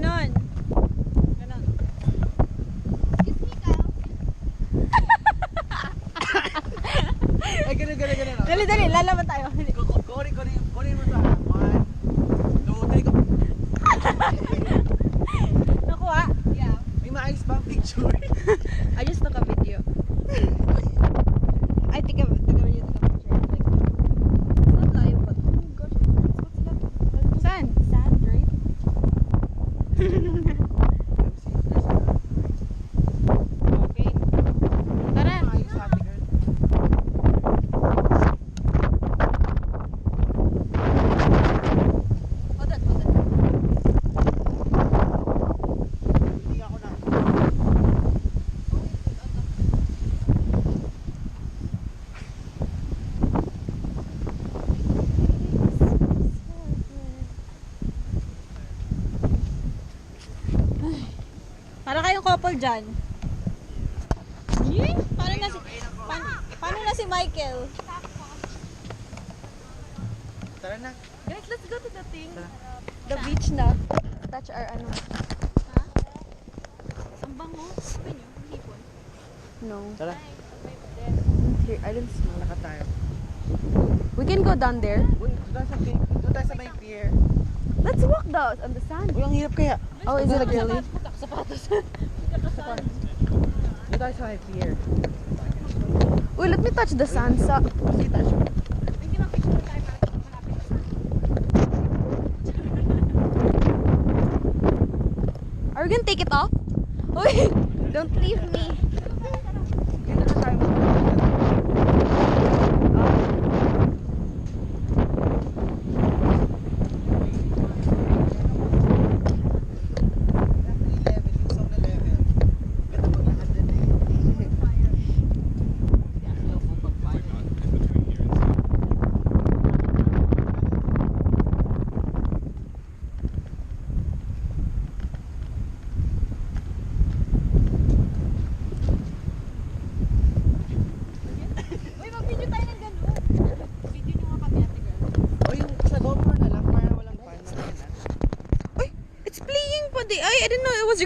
ganon. Ganon. Ay, ganun. Dali, dali. Lalaban tayo. Kunin mo sa 1, 2, 3, go. Nakuha? Yeah. May maayos ba ang picture? I just took a video. I think of took a video, took a picture. Like, it's not live, but oh my gosh, what's that? Saan? Sand, right? Okay. Tara. Maayos ate girl. Hold on, hold on. Hindi ako na. Para kayong couple dyan. Paano na si Michael? Tara na. Guys, let's go to the thing. Tara. The beach na. Touch our ano. Ha? Ang bango. Sabi niyo, hipon. No. Tara. Here, I didn't smell. Lakad tayo. We can go down there. Uy, doon tayo sa may pier. Let's walk down on the sand. Uy, ang hirap kaya. Oh, is it really? Sapatos. Doon tayo sa may pier. Uy, let me touch the sand sa... Sige, touch. Are we gonna take it off? Uy, don't leave me. Dito na tayo. Uy, mag-video tayo ng gano'n. Video nyo nga kami, ate girl. Uy, sa GoPro na lang para walang pan. Uy, it's playing pa di. Ay, I didn't know it was